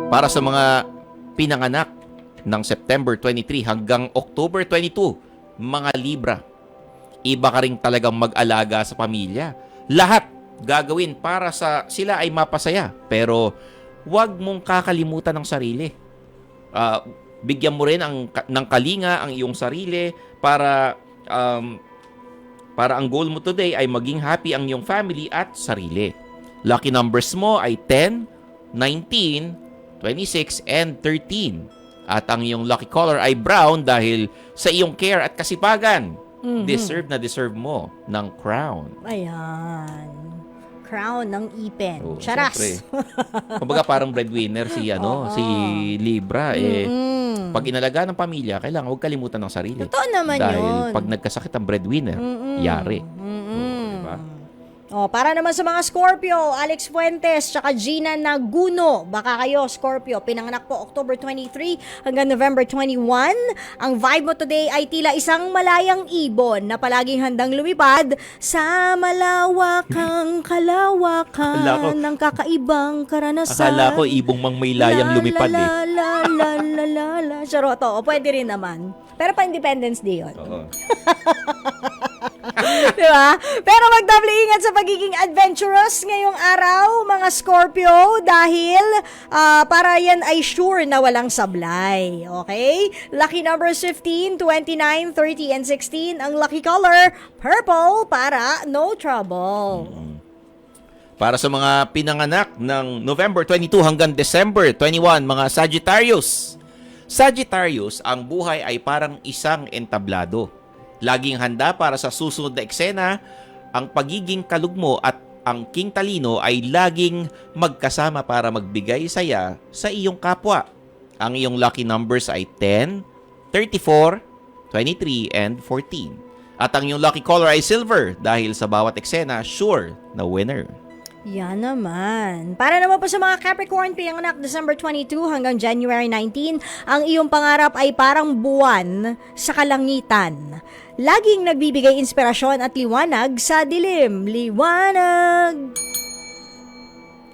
Para sa mga pinanganak ng September 23 hanggang October 22, mga Libra, iba ka rin talagang mag-alaga sa pamilya. Lahat gagawin para sa sila ay mapasaya. Pero huwag mong kakalimutan ng sarili. Bigyan mo rin ng kalinga ang iyong sarili para ang goal mo today ay maging happy ang iyong family at sarili. Lucky numbers mo ay 10, 19, 26, and 13. At ang iyong lucky color ay brown dahil sa iyong care at kasipagan. Deserve na deserve mo ng crown. Ayan. Crown ng ipin. Oh, Charas. Kumbaga parang breadwinner si si Libra pag inalaga ng pamilya, kailangan huwag kalimutan ng sarili. Totoo naman dahil yun. Pag nagkasakit ang breadwinner, yari. Diba? Para naman sa mga Scorpio, Alex Fuentes, tsaka Gina Naguno. Baka kayo, Scorpio, pinanganak po October 23 hanggang November 21. Ang vibe mo today ay tila isang malayang ibon na palaging handang lumipad sa malawakang kalawakan ng kakaibang karanasan. Akala ko ibong mang may layang lumipad Charot, pwede rin naman. Pero pa Independence Day yun. Oo. Diba? Pero magdoble ingat sa pagiging adventurous ngayong araw, mga Scorpio, dahil para yan ay sure na walang sablay. Okay? Lucky numbers 15, 29, 30, and 16. Ang lucky color, purple, para no trouble. Para sa mga pinanganak ng November 22 hanggang December 21, mga Sagittarius. Sagittarius, ang buhay ay parang isang entablado. Laging handa para sa susunod na eksena, ang pagiging kalugmo at ang king talino ay laging magkasama para magbigay saya sa iyong kapwa. Ang iyong lucky numbers ay 10, 34, 23, and 14. At ang iyong lucky color ay silver dahil sa bawat eksena, sure na winner. Yan naman. Para naman po sa mga Capricorn, pinanganak December 22 hanggang January 19, ang iyong pangarap ay parang buwan sa kalangitan. Laging nagbibigay inspirasyon at liwanag sa dilim. Liwanag!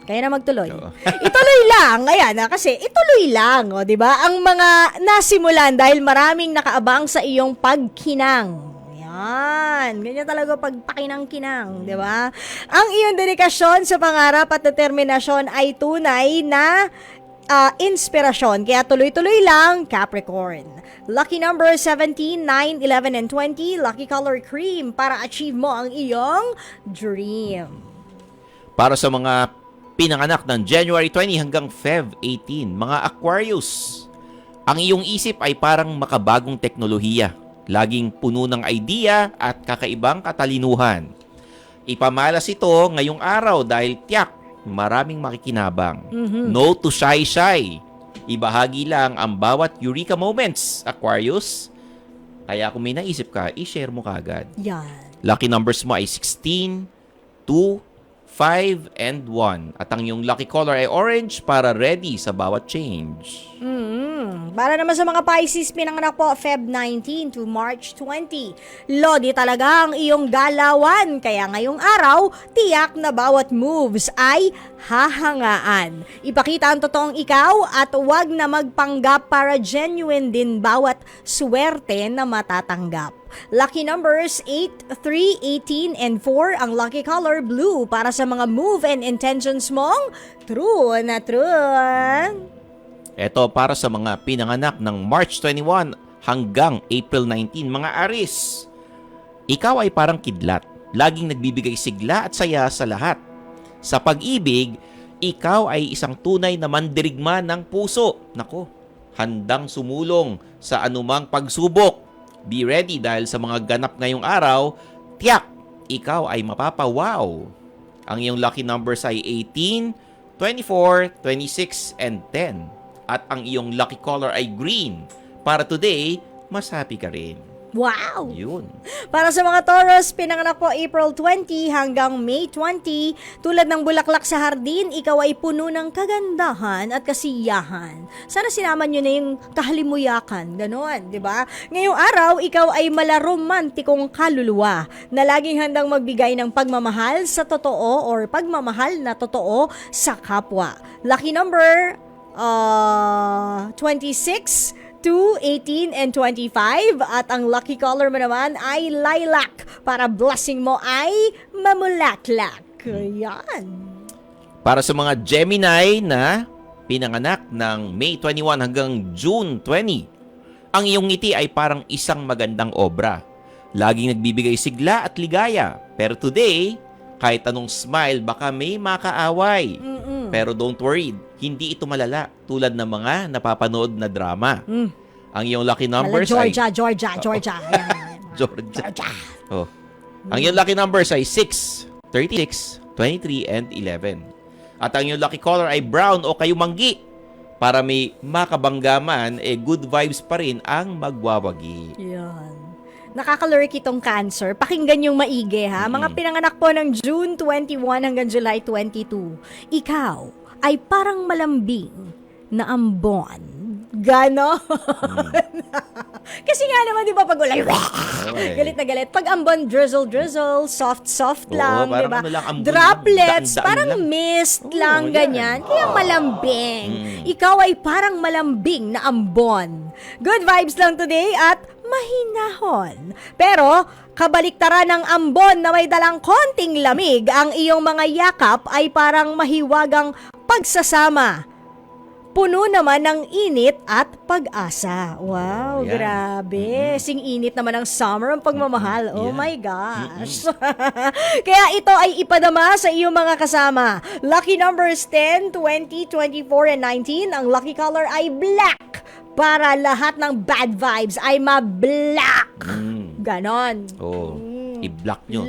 Kaya na magtuloy. Ituloy lang. Ayan, kasi ituloy lang, di ba? Ang mga nasimulan dahil maraming nakaabang sa iyong pagkinang. Ganyan talaga pagpakinang-kinang, di ba? Ang iyong dedikasyon sa pangarap at determinasyon ay tunay na inspirasyon. Kaya tuloy-tuloy lang, Capricorn. Lucky number 17, 9, 11, and 20. Lucky color cream para achieve mo ang iyong dream. Para sa mga pinanganak ng January 20 hanggang Feb 18, mga Aquarius, ang iyong isip ay parang makabagong teknolohiya. Laging puno ng idea at kakaibang katalinuhan. Ipamalas ito ngayong araw dahil tiyak, maraming makikinabang. No to shy-shy. Ibahagi lang ang bawat eureka moments, Aquarius. Kaya kung may naisip ka, i-share mo kagad. Yan. Lucky numbers mo ay 16, 2, 5, and 1. At ang iyong lucky color ay orange para ready sa bawat change. Para naman sa mga Pisces, pinanganak po Feb 19 to March 20. Lodi talaga ang iyong galawan. Kaya ngayong araw, tiyak na bawat moves ay hahangaan. Ipakita ang totoong ikaw at huwag na magpanggap para genuine din bawat swerte na matatanggap. Lucky numbers 8, 3, 18, and 4. Ang lucky color blue para sa mga move and intentions mong true na true. Ito para sa mga pinanganak ng March 21 hanggang April 19, mga Aries. Ikaw ay parang kidlat. Laging nagbibigay sigla at saya sa lahat. Sa pag-ibig, ikaw ay isang tunay na mandirigma ng puso. Nako, handang sumulong sa anumang pagsubok. Be ready dahil sa mga ganap ngayong araw, tiyak, ikaw ay mapapawaw. Ang iyong lucky numbers ay 18, 24, 26, and 10. At ang iyong lucky color ay green. Para today, mas happy ka rin. Wow! Yun. Para sa mga Taurus, pinanganak po April 20 hanggang May 20. Tulad ng bulaklak sa hardin, ikaw ay puno ng kagandahan at kasiyahan. Sana sinama nyo na yung kahalimuyakan. Ganon, di ba? Ngayong araw, ikaw ay malaromantikong kaluluwa na laging handang magbigay ng pagmamahal sa totoo or pagmamahal na totoo sa kapwa. Lucky number 26 to 18 and 25. At ang lucky color mo naman ay lilac. Para blessing mo ay mamulaklak. Yan. Para sa mga Gemini na pinanganak ng May 21 hanggang June 20, ang iyong ngiti ay parang isang magandang obra. Laging nagbibigay sigla at ligaya. Pero today, kahit anong smile, baka may makaaway. Pero don't worry, hindi ito malala tulad ng mga napapanood na drama. Ang iyong lucky numbers Georgia. ay... Georgia. Georgia. Oh. Ang iyong lucky numbers ay 6, 36, 23, and 11. At ang iyong lucky color ay brown o kayumanggi. Para may makabanggaman, good vibes pa rin ang magwawagi. Yan. Nakakalurk itong Cancer. Pakinggan yung maigi, ha? Mga pinanganak po ng June 21 hanggang July 22. Ikaw ay parang malambing na ambon. Ganon. Kasi nga naman, di ba, pag ulan, galit na galit. Pag ambon, drizzle, soft lang, di ba? Ano lang, ambon Droplets, lang, daan-daan parang lang. mist lang, yan. ganyan. Kaya malambing. Ikaw ay parang malambing na ambon. Good vibes lang today at mahinahon. Pero, kabaliktaran ng ambon na may dalang konting lamig, ang iyong mga yakap ay parang mahiwagang pagsasama. Puno naman ng init at pag-asa. Wow, Yan. grabe. Sing-init naman ng summer ang pagmamahal. Oh my gosh. Kaya ito ay ipadama sa iyong mga kasama. Lucky numbers 10, 20, 24, and 19. Ang lucky color ay black. Para lahat ng bad vibes ay ma-black. Ganon. Oh, i-block nyo.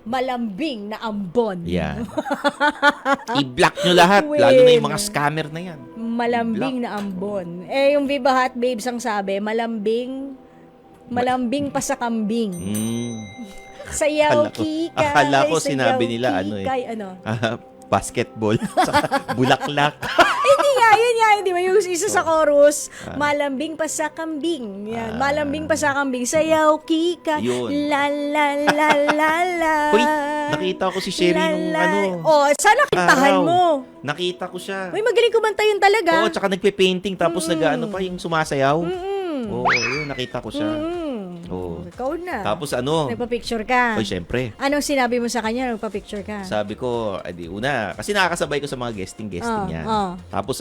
Malambing na ambon. Yan. I-block nyo lahat. Lalo na yung mga scammer na yan. Malambing na ambon. Yung Viva Hot Babes ang sabi, malambing pa sa kambing. Sayaw kikay. Akala ko sayaw sinabi nila kikay, basketball. Saka bulaklak. Hindi nga, yun nga, di ba? Yung isa sa chorus, malambing pa sa kambing. Yan, malambing pa sa kambing. Sayaw kika. Yun. La la la la la. Hoy, nakita ko si Sherry nung Oh, sana kintahan araw. mo. Nakita ko siya. Uy, magaling kumanta yun talaga. Oo, tsaka nagpe-painting tapos nag-ano pa yung sumasayaw. Oo, yun, nakita ko siya. Oo. Ikaw na. Tapos Nagpa-picture ka. Oy, syempre. Anong sinabi mo sa kanya? Nagpa-picture ka. Sabi ko, una, kasi nakakasabay ko sa mga guesting yan. Tapos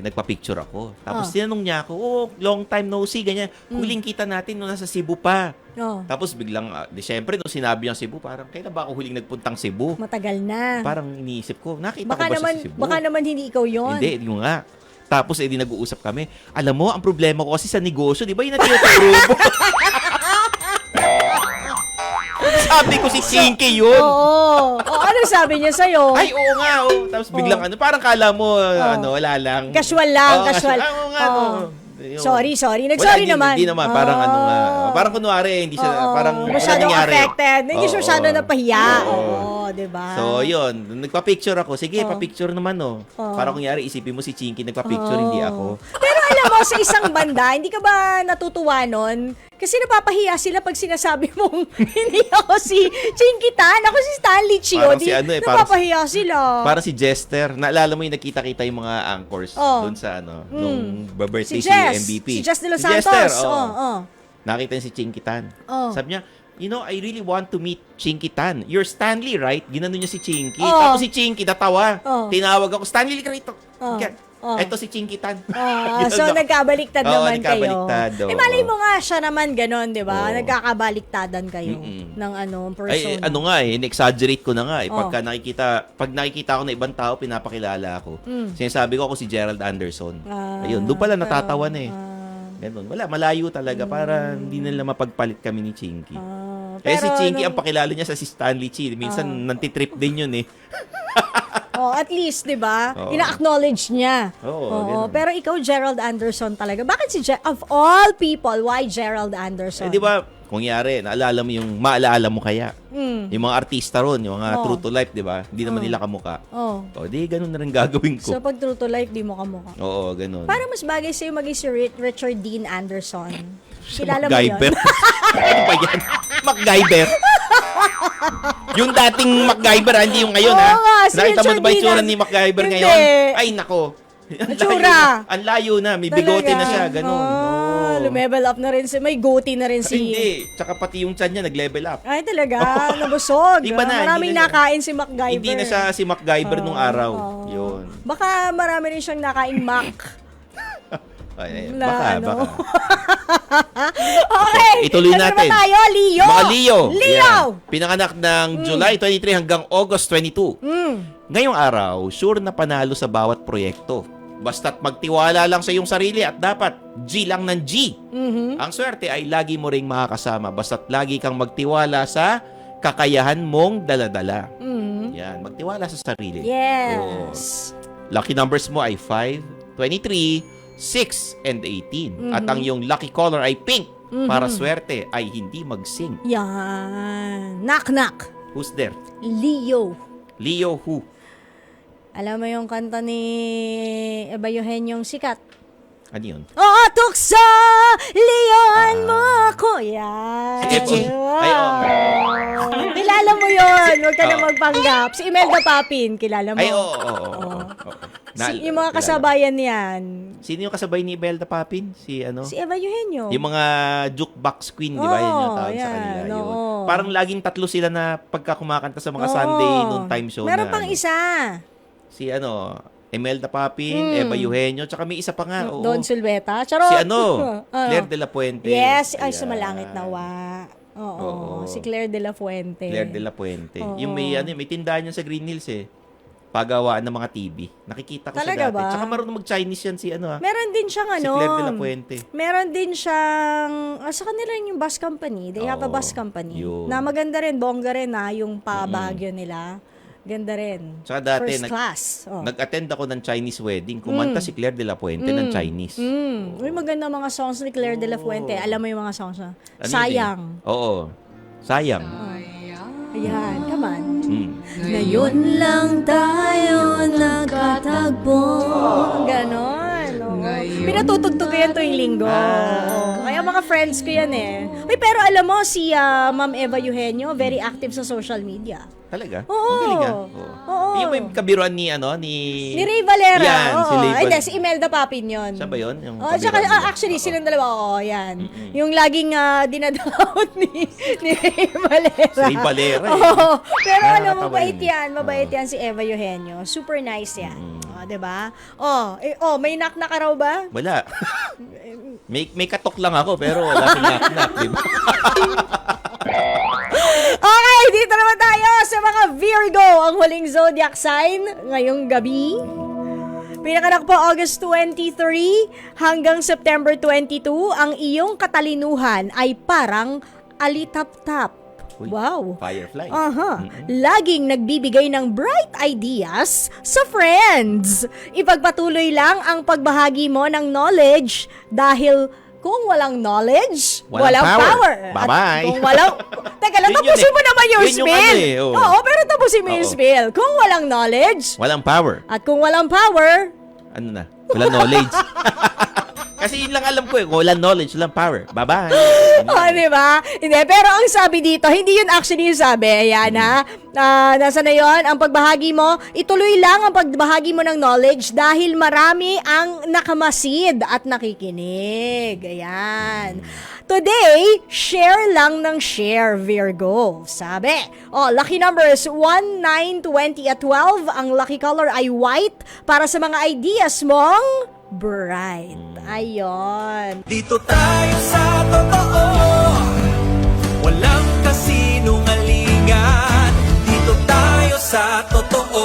nagpa-picture ako. Tapos tinanong niya ako, long time no see, ganyan. Huling kita natin nung nasa Cebu pa. Tapos biglang, syempre, nung sinabi niya Cebu, parang, kailan ba ako huling nagpuntang Cebu? Matagal na. Parang iniisip ko, nakita Baka ko ba naman, sa Cebu? baka naman hindi ikaw yon. Hindi, yung nga. Tapos, nag-uusap kami. Alam mo, ang problema ko kasi sa negosyo, di ba yung natuturo mo? Sabi ko si Chinky yun. Oo. Ano sabi niya sa'yo? Ay, oo nga. Oh. Tapos biglang parang kala mo, wala lang. Casual lang, casual. Oo nga, Yun. Sorry. Wala, Nag-sorry naman. Hindi naman, parang parang kunwari, hindi siya, parang masyadong nangyari. affected. Hindi siya masyado napahiya. Oo. Oo, diba? So, yun. Nagpa-picture ako. Sige, pa-picture naman, Parang kunyari, isipin mo si Chinky nagpa-picture, hindi ako. Pero alam mo, sa isang banda, hindi ka ba natutuwa nun? Kasi napapahiya sila pag sinasabi mong hindi ako si Chinky Tan, ako si Stanley Chio. Parang si napapahiya sila. Parang si Jester. Naalala mo yung nakita-kita yung mga anchors doon sa nung birthday si MVP. Si Jess de Los Santos. Jester, Oo. Nakita niya si Chinky Tan. Oh. Sabi niya, I really want to meet Chinky Tan. You're Stanley, right? Ginano niya si Chinky. Oh. Tapos si Chinky natawa. Oh. Tinawag ako, Stanley ka rito. Oh. Eto si Chinky Tan. So, nagkabaliktad naman nagkabaliktad, kayo. Malay mo nga siya naman ganon, di ba? Nagkakabaliktadan kayo ng person. Ay, in-exaggerate ko na nga. Pag nakikita ko na ibang tao, pinapakilala ako. Sinasabi ko ako si Gerald Anderson. Ayun, doon pala natatawan Ganun. Wala, malayo talaga para hindi nila mapagpalit kami ni Chinky. Si Chinky, ang pakilala niya sa si Stanley Chi. Minsan, nantitrip din yun At least, di ba? Ina-acknowledge niya. Oo, pero ikaw, Gerald Anderson talaga. Bakit of all people, why Gerald Anderson? Di ba, kung yari, maalala mo kaya. Yung mga artista ron, yung mga true to life, di ba? Hindi naman nila kamuka. Di, ganun na rin gagawin ko. So, pag true to life, di mo kamuka. Oo, ganun. Para mas bagay sa'yo maging si Richard Dean Anderson. Kilala mo MacGyver. yun? Ano ba yan? MacGyver. Yung dating MacGyver, hindi yung ngayon, Oo nga, si Nakita mo Richard ba yung tsura Dean ni MacGyver Hindi. ngayon? Ay, nako. Itsura. Ang layo na. May bigote na siya. Ganun. Oo. Lumevel up na rin si, may goatee na rin si... Hindi. Tsaka pati yung tiyan niya nag-level up. Ay, talaga. Nabusog. Iba na, Maraming hindi na siya- nakain si MacGyver. Hindi na siya si MacGyver nung araw. Yun. Baka marami rin siyang nakain Mac. Ay, Na baka, ano. baka. Okay. Ituloy Ano natin. ba tayo? Leo. Mga Leo. Leo. Yan. Pinanganak ng July 23 hanggang August 22. Ngayong araw, sure na panalo sa bawat proyekto. Basta't magtiwala lang sa iyong sarili at dapat G lang ng G. Ang swerte ay lagi mo ring makakasama basta't lagi kang magtiwala sa kakayahan mong daladala. Yan, magtiwala sa sarili. Yes. Lucky numbers mo ay 5, 23, 6, and 18. At ang iyong lucky color ay pink. Para swerte ay hindi mag-sing. Yan. Knock-knock. Who's there? Leo. Leo who? Alam mo yung kanta ni Eva Eugenio sikat? Ano yun? Oo, tukso! Leon mo ako! Yan. Si Epson. Ay, oo. Kilala mo yun. Huwag ka na Oo. magpanggap. Si Imelda Papin, kilala mo. Ay, oo. Yung mga kasabayan niyan. Sino yung kasabay ni Imelda Papin? Si ano? Si Eva Eugenio. Yung mga jukebox queen, di ba? Yan yung tawag sa yan, kanila. Yun. oo. Parang laging tatlo sila na pagka kumakanta sa mga Sunday noon time show Meron na. pang ano. isa. Si ano, Imelda Papin, Eva Eugenio, tsaka may isa pa nga. Oo. Don Silveta. Charot. Si ano, Claire de la Puente. Yes, ay Ayan. sumalangit nawa. Oo, Oo. si Claire de la Fuente. Claire de la Puente. Oo. Yung may tindahan yan sa Green Hills eh. Pagawaan ng mga TV. Nakikita ko Talaga siya dati. ba? Tsaka marunong mag-Chinese yan si ano ha. Meron din siyang Si ano. Claire de la Puente. Meron din siyang sa kanila yung bus company. They have a Oo, bus company. yun. Na maganda rin, bongga rin na yung pabagyo nila. Ganda rin. Tsaka dati, First class. Oh. nag-attend ako ng Chinese wedding. Kumanta si Claire de la Puente ng Chinese. Uy, maganda mga songs ni Claire de la Fuente. Alam mo yung mga songs na? Ano yun Sayang. eh? Oo. Sayang. Ayan, come on. Ngayon lang tayo nagkatagpo. Ganon. Pinatutugtog ko yan tuwing linggo. Oo. Kaya mga friends ko yan eh. Uy, pero alam mo, si Ma'am Eva Eugenio, very active sa social media. Talaga? Oo. Ang galing ah. Oo. Yung may kabiruan ni ano, ni Ni Ray Valera. Yan, Oo. si Ray Ay, Val- hindi, si Imelda Papin yun. Siya ba yun? Yung Oh, tsaka, kabiruan niya? actually, silang dalawa, oo, yan. Yung laging dinadawat ni Ray Valera. Si Ray Valera eh. Oo. Pero alam mo, Nakakatawa mabait yun eh. yan. Mabait yan si Eva Eugenio. Super nice yan. Oh, diba? May knock-knock ka raw ba? Wala. may katok lang ako, pero wala sing knock-knock, di ba? Okay, dito naman tayo sa mga Virgo, ang huling zodiac sign ngayong gabi. Pinanganak po August 23 hanggang September 22, ang iyong katalinuhan ay parang alitap-tap. Uy, Wow. Firefly. Laging nagbibigay ng bright ideas sa friends. Ipagpatuloy lang ang pagbahagi mo ng knowledge dahil kung walang knowledge, Walang power. At Bye-bye. kung walang... Teka lang, Yun yun tapusin eh. mo naman yung Yun yung spill. ano eh, oo. Oo, pero tapusin mo yung Oo. spill. Kung walang knowledge, Walang power. at kung walang power, Ano na? Walang knowledge. Kasi yun lang alam ko eh. Walang knowledge, walang power. Bye-bye. oh, di ba? Hindi, pero ang sabi dito, hindi yun actually yung sabi. Ayan, ha? Nasa na yun? Ang pagbahagi mo, ituloy lang ang pagbahagi mo ng knowledge dahil marami ang nakamasid at nakikinig. Ayan. Today, share lang ng share, Virgo. Sabi. Lucky numbers 1, 9, 20 at 12. Ang lucky color ay white para sa mga ideas mong bright. Ayon. Dito tayo sa totoo, walang kasinungalingan. Dito tayo sa totoo.